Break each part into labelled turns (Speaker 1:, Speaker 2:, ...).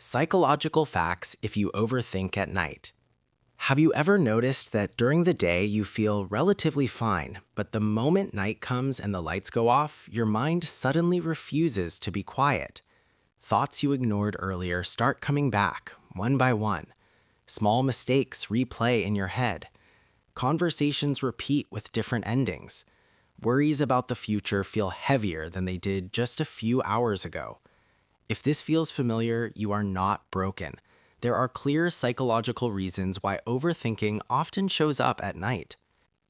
Speaker 1: Psychological facts if you overthink at night. Have you ever noticed that during the day you feel relatively fine, but the moment night comes and the lights go off, your mind suddenly refuses to be quiet? Thoughts you ignored earlier start coming back, one by one. Small mistakes replay in your head. Conversations repeat with different endings. Worries about the future feel heavier than they did just a few hours ago. If this feels familiar, you are not broken. There are clear psychological reasons why overthinking often shows up at night.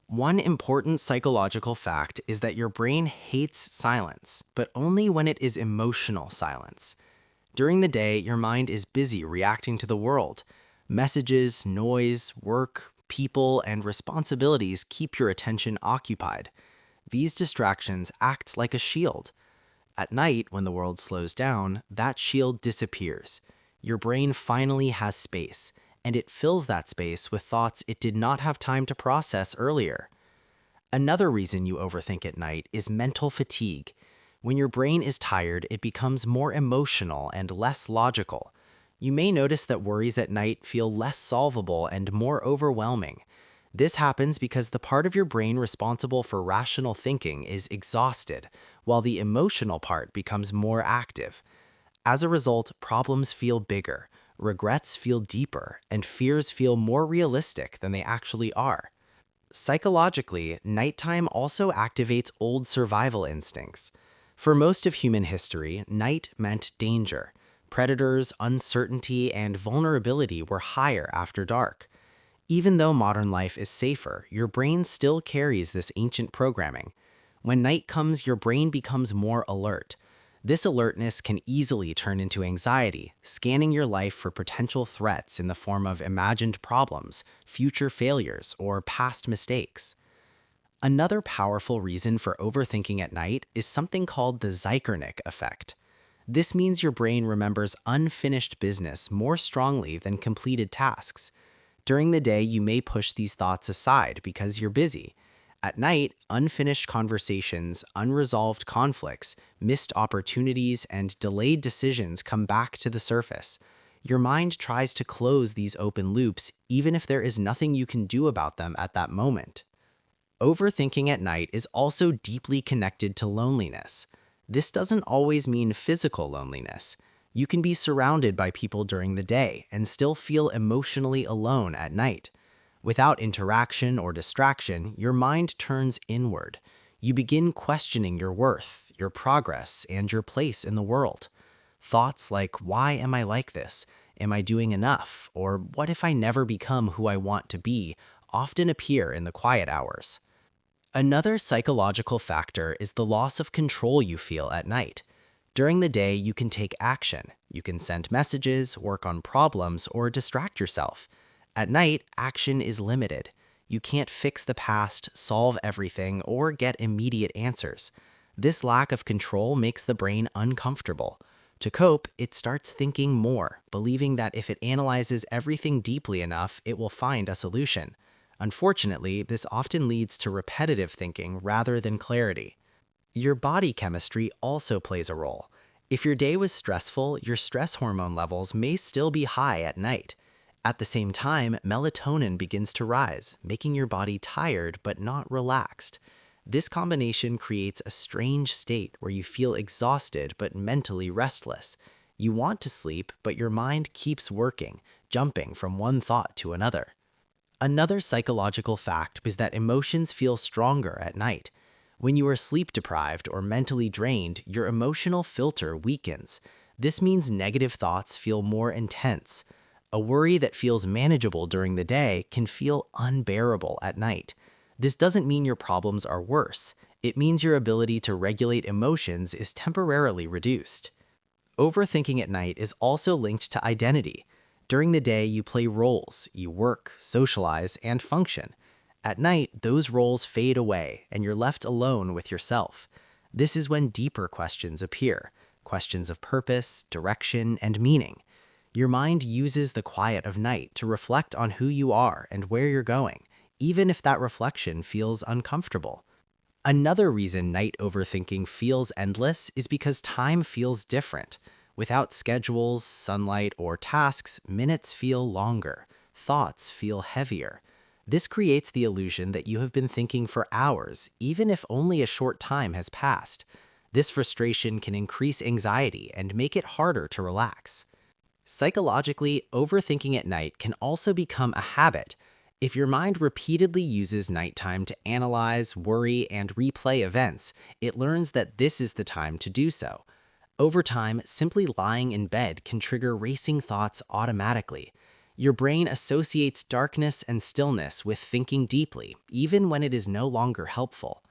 Speaker 1: One important psychological fact is that your brain hates silence, but only when it is emotional silence. During the day, your mind is busy reacting to the world. Messages, noise, work, people, and responsibilities keep your attention occupied. These distractions act like a shield. At night, when the world slows down, that shield disappears. Your brain finally has space, and it fills that space with thoughts it did not have time to process earlier. Another reason you overthink at night is mental fatigue. When your brain is tired, it becomes more emotional and less logical. You may notice that worries at night feel less solvable and more overwhelming. This happens because the part of your brain responsible for rational thinking is exhausted, while the emotional part becomes more active. As a result, problems feel bigger, regrets feel deeper, and fears feel more realistic than they actually are. Psychologically, nighttime also activates old survival instincts. For most of human history, night meant danger. Predators, uncertainty, and vulnerability were higher after dark. Even though modern life is safer, your brain still carries this ancient programming. When night comes, your brain becomes more alert. This alertness can easily turn into anxiety, scanning your life for potential threats in the form of imagined problems, future failures, or past mistakes. Another powerful reason for overthinking at night is something called the Zeigarnik effect. This means your brain remembers unfinished business more strongly than completed tasks. During the day, you may push these thoughts aside because you're busy. At night, unfinished conversations, unresolved conflicts, missed opportunities, and delayed decisions come back to the surface. Your mind tries to close these open loops even if there is nothing you can do about them at that moment. Overthinking at night is also deeply connected to loneliness. This doesn't always mean physical loneliness. You can be surrounded by people during the day and still feel emotionally alone at night. Without interaction or distraction, your mind turns inward. You begin questioning your worth, your progress, and your place in the world. Thoughts like, why am I like this? Am I doing enough? Or what if I never become who I want to be? Often appear in the quiet hours. Another psychological factor is the loss of control you feel at night. During the day, you can take action. You can send messages, work on problems, or distract yourself. At night, action is limited. You can't fix the past, solve everything, or get immediate answers. This lack of control makes the brain uncomfortable. To cope, it starts thinking more, believing that if it analyzes everything deeply enough, it will find a solution. Unfortunately, this often leads to repetitive thinking rather than clarity. Your body chemistry also plays a role. If your day was stressful, your stress hormone levels may still be high at night. At the same time, melatonin begins to rise, making your body tired but not relaxed. This combination creates a strange state where you feel exhausted but mentally restless. You want to sleep, but your mind keeps working, jumping from one thought to another. Another psychological fact is that emotions feel stronger at night. When you are sleep deprived or mentally drained, your emotional filter weakens. This means negative thoughts feel more intense. A worry that feels manageable during the day can feel unbearable at night. This doesn't mean your problems are worse. It means your ability to regulate emotions is temporarily reduced. Overthinking at night is also linked to identity. During the day, you play roles, you work, socialize, and function. At night, those roles fade away, and you're left alone with yourself. This is when deeper questions appear, questions of purpose, direction, and meaning. Your mind uses the quiet of night to reflect on who you are and where you're going, even if that reflection feels uncomfortable. Another reason night overthinking feels endless is because time feels different. Without schedules, sunlight, or tasks, minutes feel longer, thoughts feel heavier. This creates the illusion that you have been thinking for hours, even if only a short time has passed. This frustration can increase anxiety and make it harder to relax. Psychologically, overthinking at night can also become a habit. If your mind repeatedly uses nighttime to analyze, worry, and replay events, it learns that this is the time to do so. Over time, simply lying in bed can trigger racing thoughts automatically. Your brain associates darkness and stillness with thinking deeply, even when it is no longer helpful.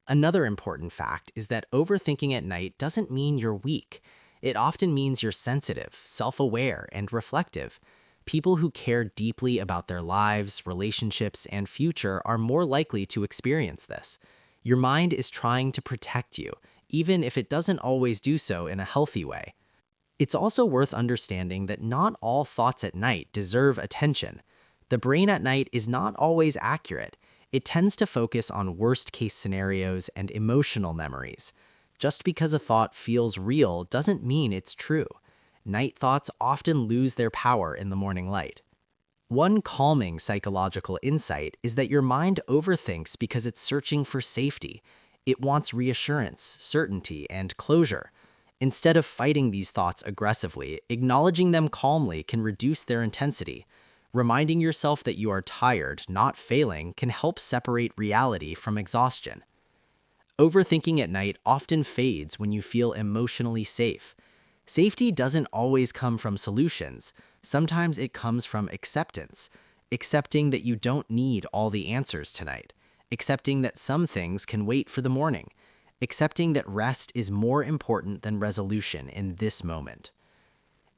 Speaker 1: Another important fact is that overthinking at night doesn't mean you're weak. It often means you're sensitive, self-aware, and reflective. People who care deeply about their lives, relationships, and future are more likely to experience this. Your mind is trying to protect you, even if it doesn't always do so in a healthy way. It's also worth understanding that not all thoughts at night deserve attention. The brain at night is not always accurate. It tends to focus on worst-case scenarios and emotional memories. Just because a thought feels real doesn't mean it's true. Night thoughts often lose their power in the morning light. One calming psychological insight is that your mind overthinks because it's searching for safety. It wants reassurance, certainty, and closure. Instead of fighting these thoughts aggressively, acknowledging them calmly can reduce their intensity. Reminding yourself that you are tired, not failing, can help separate reality from exhaustion. Overthinking at night often fades when you feel emotionally safe. Safety doesn't always come from solutions. Sometimes it comes from acceptance. Accepting that you don't need all the answers tonight. Accepting that some things can wait for the morning. Accepting that rest is more important than resolution in this moment.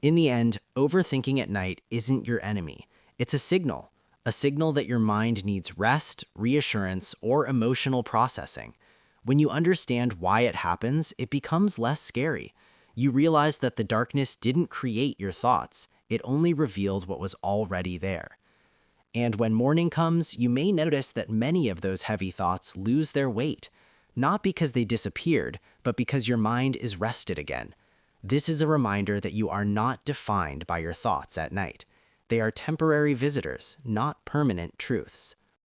Speaker 1: In the end, overthinking at night isn't your enemy. It's a signal that your mind needs rest, reassurance, or emotional processing. When you understand why it happens, it becomes less scary. You realize that the darkness didn't create your thoughts, it only revealed what was already there. And when morning comes, you may notice that many of those heavy thoughts lose their weight, not because they disappeared, but because your mind is rested again. This is a reminder that you are not defined by your thoughts at night. They are temporary visitors, not permanent truths.